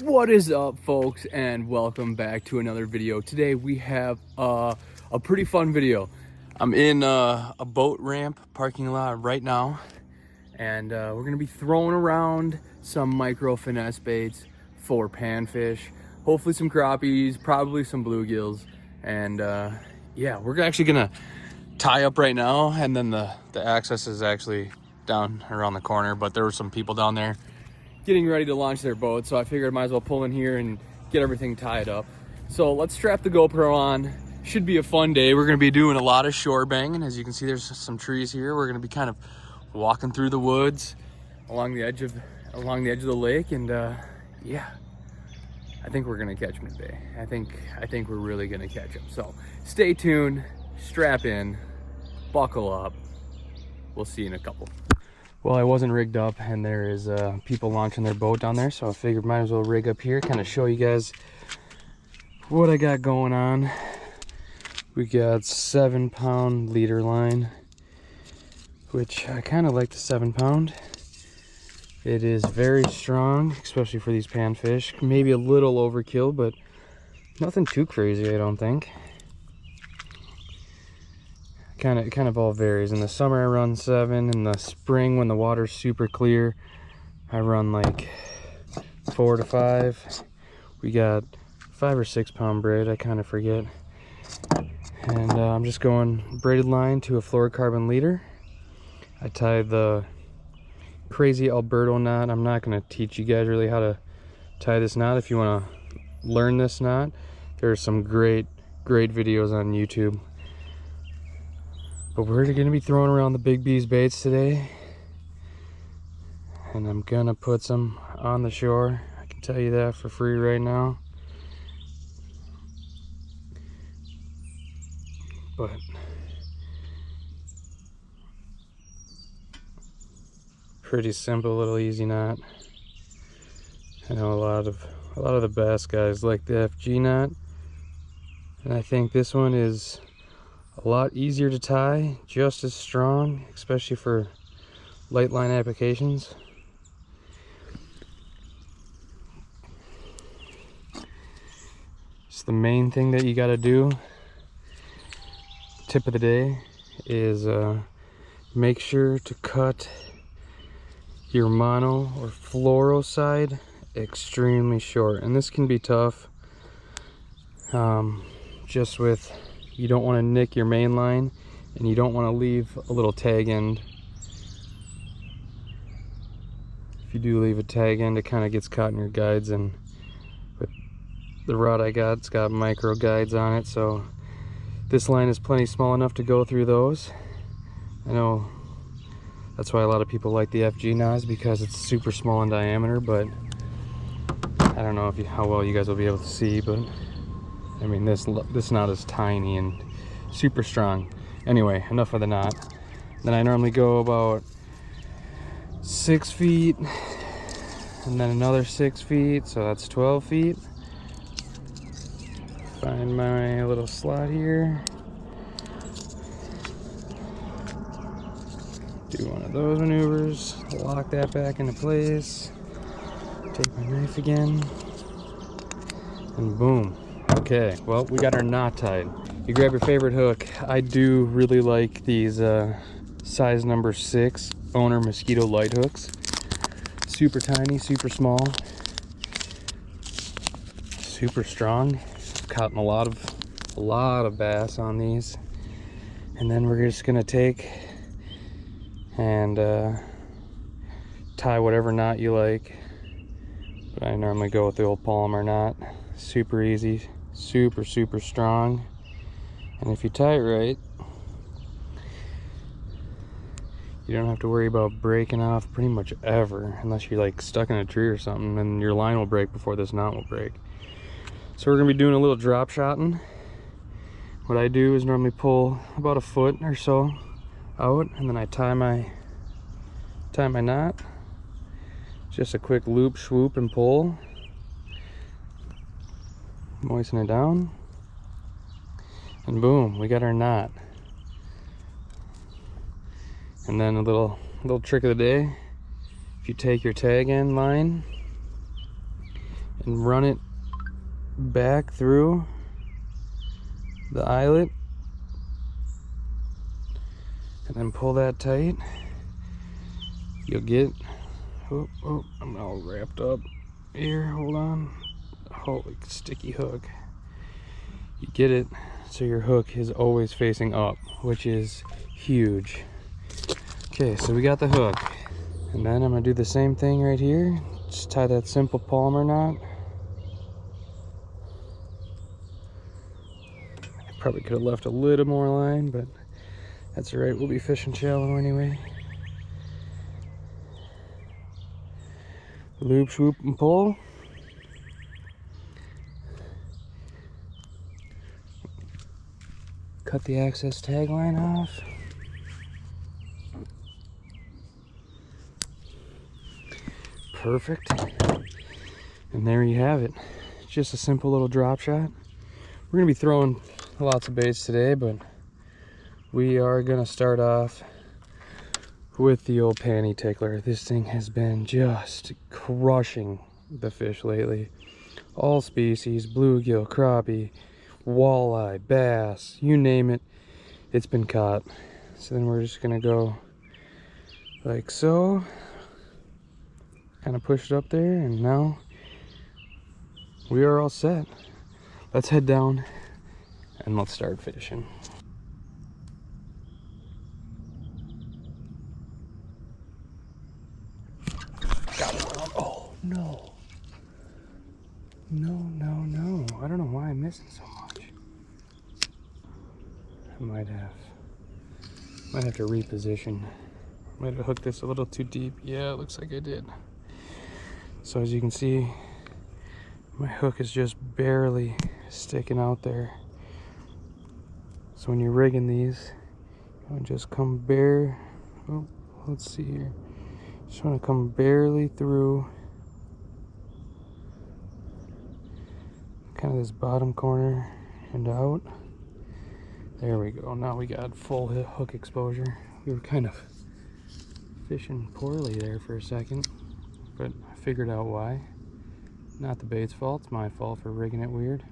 What is up, folks, and welcome back to another video. Today we have a pretty fun video. I'm in a boat ramp parking lot right now, and we're gonna be throwing around some micro finesse baits for panfish, hopefully some crappies, probably some bluegills, and yeah, we're actually gonna tie up right now, and then the access is actually down around the corner, but there were some people down there getting ready to launch their boat, so I figured I might as well pull in here and get everything tied up. So let's strap the GoPro on. Should be a fun day. We're gonna be doing a lot of shore banging. As you can see, there's some trees here. We're gonna be kind of walking through the woods along the edge of the lake, and yeah, I think we're gonna catch them today. I think we're really gonna catch them. So stay tuned, strap in, buckle up. We'll see you in a couple. Well, I wasn't rigged up, and there is people launching their boat down there, so I figured might as well rig up here, kind of show you guys what I got going on. We got 7-pound leader line, which I kind of like the 7-pound. It is very strong, especially for these panfish. Maybe a little overkill, but nothing too crazy, I don't think. Kind of all varies. In the summer I run 7. In the spring, when the water's super clear, I run like 4 to 5. We got 5 or 6 pound braid, I kind of forget. And I'm just going braided line to a fluorocarbon leader. I tied the crazy Alberto knot. I'm not going to teach you guys really how to tie this knot. If you want to learn this knot, there's some great videos on YouTube. But we're going to be throwing around the Big B's baits today, and I'm going to put some on the shore. I can tell you that for free right now. But pretty simple, little easy knot. I know a lot of the bass guys like the FG knot, and I think this one is a lot easier to tie, just as strong, especially for light line applications. It's the main thing that you got to do. Tip of the day is make sure to cut your mono or fluoro side extremely short, and this can be tough. Just with, you don't want to nick your main line, and you don't want to leave a little tag end. If you do leave a tag end, it kind of gets caught in your guides, and with the rod I got, it's got micro guides on it, so this line is plenty small enough to go through those. I know that's why a lot of people like the FG knots, because it's super small in diameter, but I don't know how well you guys will be able to see, but I mean, this knot is tiny and super strong. Anyway, enough of the knot. Then I normally go about 6 feet, and then another 6 feet, so that's 12 feet. Find my little slot here. Do one of those maneuvers, lock that back into place. Take my knife again, and boom. Okay, well, we got our knot tied. You grab your favorite hook. I do really like these size number 6 owner mosquito light hooks. Super tiny, super small, super strong. I've caught a lot of bass on these. And then we're just gonna take and tie whatever knot you like. But I normally go with the old Palmer knot. Super easy, super strong, and if you tie it right, you don't have to worry about breaking off pretty much ever, unless you're like stuck in a tree or something, and your line will break before this knot will break. So we're gonna be doing a little drop shotting. What I do is normally pull about a foot or so out, and then I tie my knot. Just a quick loop, swoop, and pull. Moisten it down, and boom, we got our knot. And then a little trick of the day, if you take your tag end line and run it back through the eyelet, and then pull that tight. You'll get, oh, I'm all wrapped up here, hold on. Holy sticky hook. You get it so your hook is always facing up, which is huge. Okay, so we got the hook, and then I'm gonna do the same thing right here. Just tie that simple Palmer knot. I probably could have left a little more line, but that's all right. We'll be fishing shallow anyway. Loop, swoop, and pull. Cut the access tag line off. Perfect. And there you have it. It's just a simple little drop shot. We're gonna be throwing lots of baits today, but we are gonna start off with the old panty tickler. This thing has been just crushing the fish lately. All species, bluegill, crappie, walleye, bass, you name it, it's been caught. So then we're just gonna go like so, kind of push it up there, and now we are all set. Let's head down and let's start fishing. Got it. Oh no. No. I don't know why I'm missing so much. I might have to reposition. Might have hooked this a little too deep. Yeah, it looks like I did. So as you can see, my hook is just barely sticking out there. So when you're rigging these, you want to just come bare. Oh, let's see here. Just want to come barely through kind of this bottom corner and out. There we go. Now we got full hook exposure. We were kind of fishing poorly there for a second, but I figured out why. Not the bait's fault, it's my fault for rigging it weird.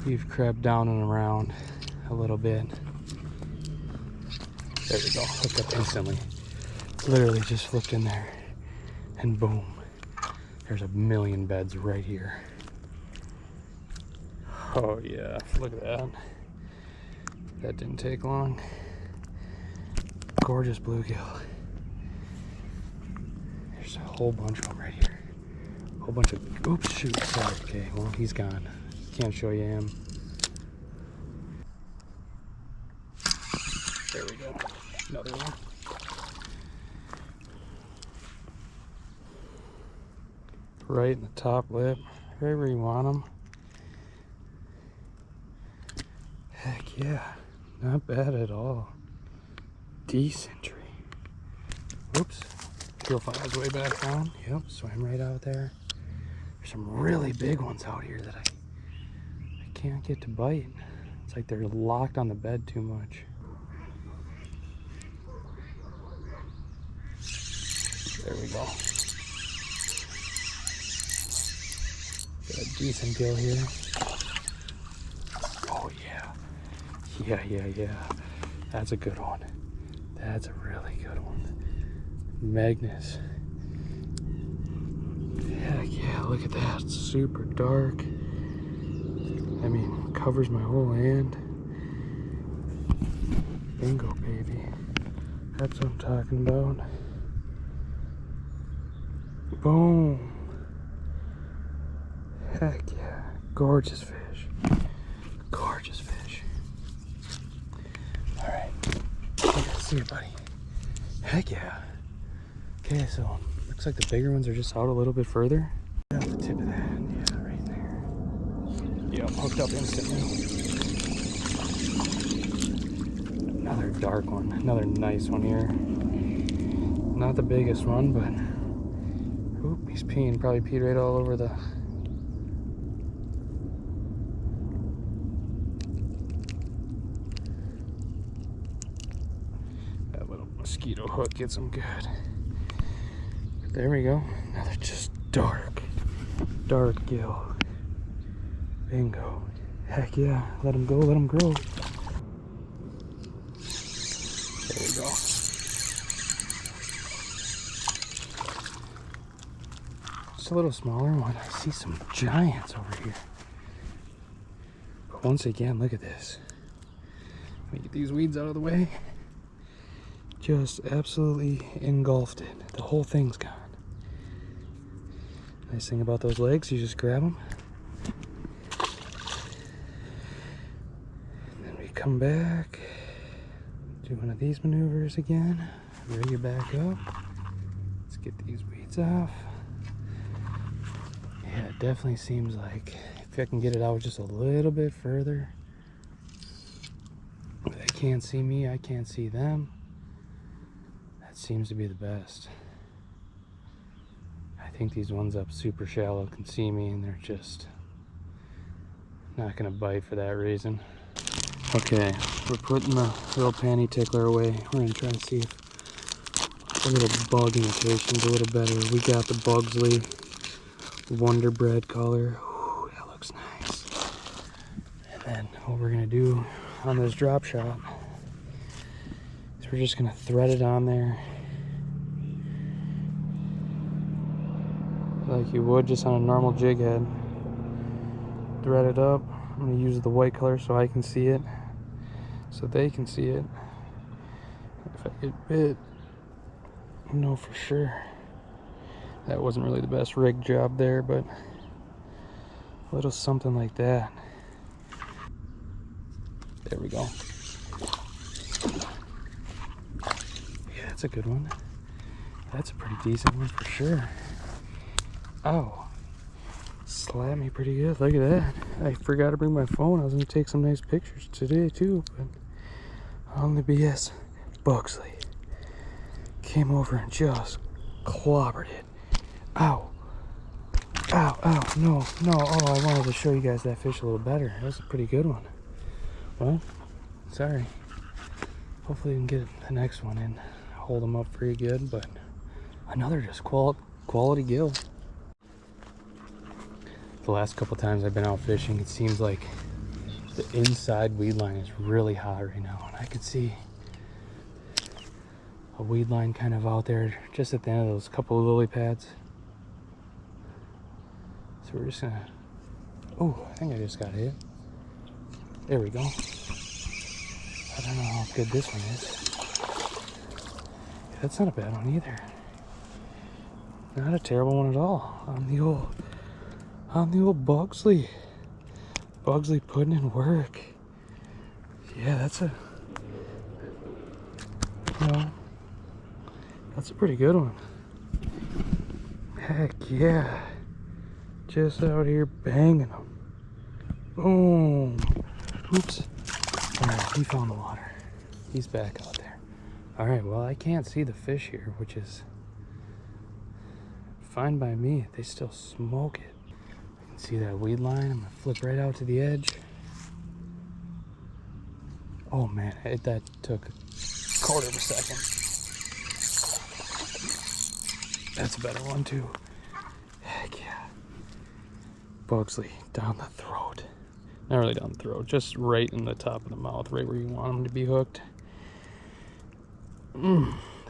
We've crept down and around a little bit. There we go, hooked up instantly. Literally just flipped in there, and boom. There's a million beds right here. Oh yeah, look at that. That didn't take long. Gorgeous bluegill. There's a whole bunch of them right here. A whole bunch of, oops, shoot, sorry. Okay, well, he's gone. Can't show you him. There we go. Another one. Right in the top lip, right where you want them. Heck yeah, not bad at all. Decent tree. Whoops. He'll find his way back down. Yep, swam right out there. There's some really big ones out here that I can't get to bite. It's like they're locked on the bed too much. There we go. Got a decent gill here. Oh yeah. Yeah. That's a good one. That's a really good one. Magnus. Heck yeah, look at that. It's super dark. I mean, covers my whole hand. Bingo, baby. That's what I'm talking about. Boom. Heck yeah. Gorgeous fish. Gorgeous fish. Alright. See you, buddy. Heck yeah. Okay, so looks like the bigger ones are just out a little bit further. At the tip of that. Yeah, right there. Yep, hooked up instantly. Another dark one. Another nice one here. Not the biggest one, but oop, he's peeing. Probably peed right all over the mosquito hook gets them good. There we go. Another just dark gill. Bingo. Heck yeah. Let them go, let them grow. There we go. Just a little smaller one. I see some giants over here. But once again, look at this. Let me get these weeds out of the way. Just absolutely engulfed it. The whole thing's gone. Nice thing about those legs, you just grab them. And then we come back, do one of these maneuvers again. Rig it back up. Let's get these weeds off. Yeah, it definitely seems like if I can get it out just a little bit further. They can't see me, I can't see them. That seems to be the best. I think these ones up super shallow can see me and they're just not gonna bite for that reason. Okay, we're putting the little panty tickler away. We're gonna try and see if a little bug imitation's a little better. We got the Bugsley Wonder Bread color. Ooh, that looks nice. And then what we're gonna do on this drop shot is we're just gonna thread it on there like you would just on a normal jig head. Thread it up. I'm gonna use the white color so I can see it, so they can see it. If I get bit, I know for sure. That wasn't really the best rig job there, but a little something like that. There we go. Yeah, that's a good one. That's a pretty decent one for sure. Oh, slapped me pretty good. Look at that. I forgot to bring my phone. I was gonna take some nice pictures today too, but on the BS, Bugsley came over and just clobbered it. Ow. Ow, ow, no, no. Oh, I wanted to show you guys that fish a little better. That was a pretty good one. Well, sorry. Hopefully we can get the next one and hold them up pretty good, but another just quality gill. The last couple times I've been out fishing, it seems like the inside weed line is really hot right now, and I could see a weed line kind of out there just at the end of those couple of lily pads. So we're just gonna, oh, I think I just got hit. There we go. I don't know how good this one is. Yeah, that's not a bad one either. Not a terrible one at all. On the old Bugsley. Bugsley putting in work. Yeah, that's a, you know, that's a pretty good one. Heck yeah. Just out here banging them. Boom. Oops. Alright, he found the water. He's back out there. Alright, well, I can't see the fish here, which is fine by me. They still smoke it. I can see that weed line. I'm gonna flip right out to the edge. Oh man, that took a quarter of a second. That's a better one too. Heck yeah. Bugsley down the throat. Not really down the throat, just right in the top of the mouth, right where you want them to be hooked.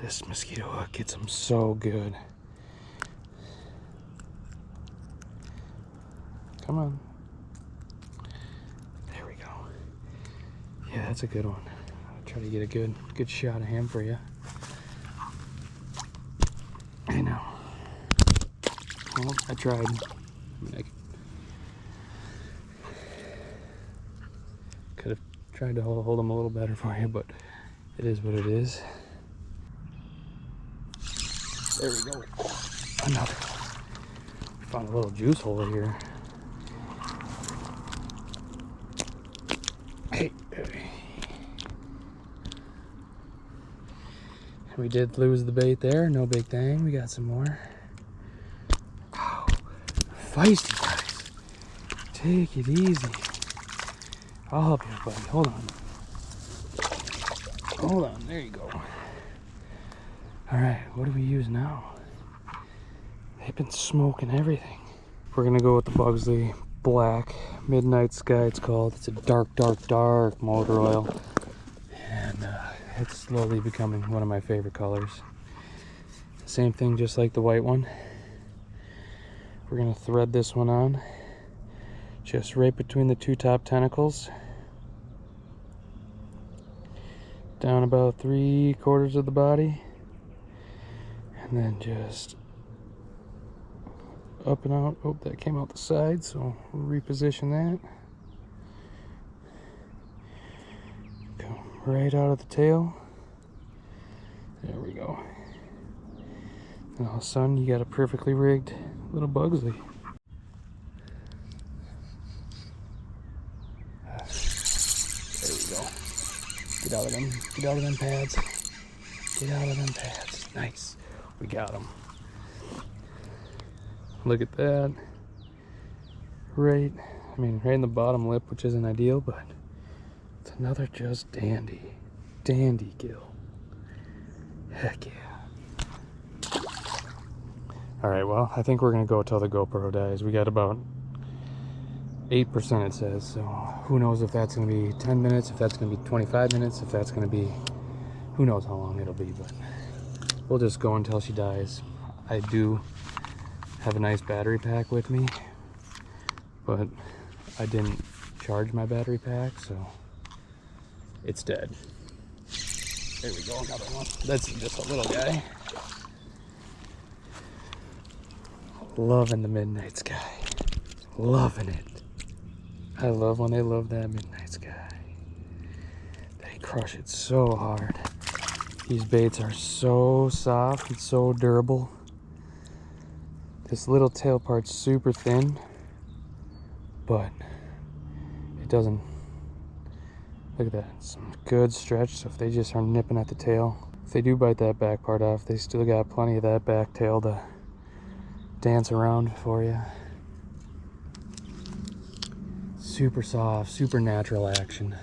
This mosquito hook gets them so good. Come on. There we go. Yeah, that's a good one. I'll try to get a good shot of him for you. I know. Well, I tried. I could have tried to hold him a little better for you, but it is what it is. There we go. Another one. We found a little juice hole here. Hey. We did lose the bait there. No big thing. We got some more. Oh, feisty guys. Take it easy. I'll help you, buddy. Hold on. Hold on. There you go. All right. What do we use now? They've been smoking everything. We're going to go with the Bugsley black Midnight Sky, it's called. It's a dark, dark, dark motor oil. And it's slowly becoming one of my favorite colors. Same thing, just like the white one. We're gonna thread this one on, just right between the two top tentacles. Down about 3/4 of the body. And then just up and out. Oh, that came out the side, so we'll reposition that. Go right out of the tail. There we go. Now, son, you got a perfectly rigged little Bugsley. There we go. Get out of them. Get out of them pads. Get out of them pads. Nice. We got them. Look at that. Right in the bottom lip, which isn't ideal, but it's another just dandy. Dandy gill. Heck yeah. Alright, well, I think we're going to go till the GoPro dies. We got about 8% it says, so who knows if that's going to be 10 minutes, if that's going to be 25 minutes, if that's going to be, who knows how long it'll be, but we'll just go until she dies. I do have a nice battery pack with me, but I didn't charge my battery pack, so it's dead. There we go, another one. That's just a little guy. Loving the Midnight Sky. Loving it. I love when they love that Midnight Sky. They crush it so hard. These baits are so soft and so durable. This little tail part's super thin, but it doesn't, look at that, some good stretch. So if they just are nipping at the tail, if they do bite that back part off, they still got plenty of that back tail to dance around for you. Super soft, super natural action.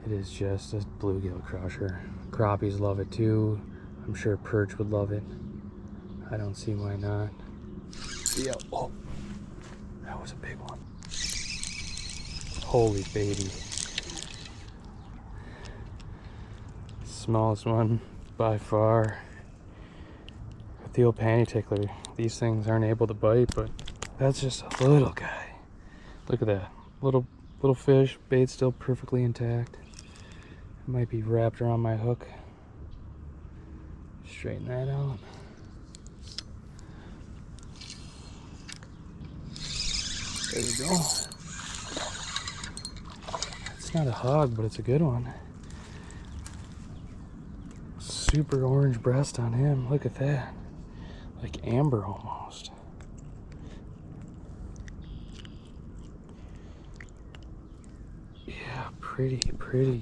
It is just a bluegill crusher. Crappies love it too. I'm sure perch would love it. I don't see why not. Yeah. Oh, that was a big one. Holy baby. Smallest one by far. With the old panty tickler, these things aren't able to bite, but that's just a little guy. Look at that. Little fish, bait still perfectly intact. It might be wrapped around my hook. Straighten that out. There we go. It's not a hog, but it's a good one. Super orange breast on him. Look at that. Like amber almost. Yeah, pretty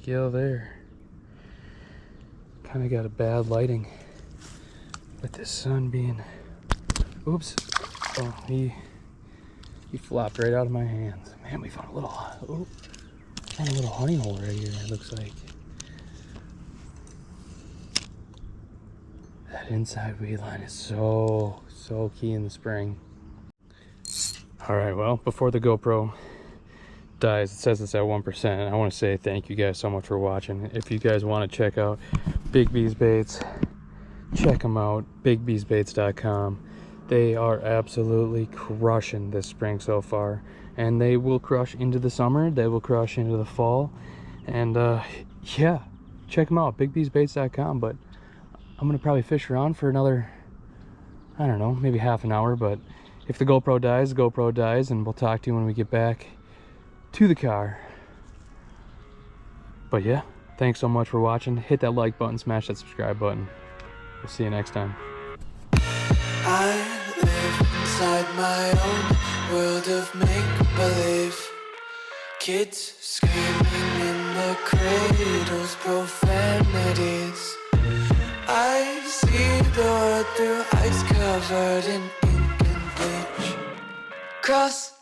gill there. Kind of got a bad lighting with the sun being, oops. Oh, he flopped right out of my hands. Man, we found a little, found a little honey hole right here, it looks like. That inside weed line is so key in the spring. All right, well, before the GoPro dies, it says it's at 1%. I want to say thank you guys so much for watching. If you guys want to check out Big B's Baits, check them out, bigbsbaits.com. They are absolutely crushing this spring so far, and they will crush into the summer. They will crush into the fall, and yeah, check them out, bigbsbaits.com. But I'm gonna probably fish around for another, I don't know, maybe half an hour. But if the GoPro dies, the GoPro dies, and we'll talk to you when we get back to the car. But yeah, thanks so much for watching. Hit that like button, smash that subscribe button. We'll see you next time. I live inside my own world of make-believe. Kids screaming in the cradles, profanities. I see the world through ice covered in ink and bleach. Cross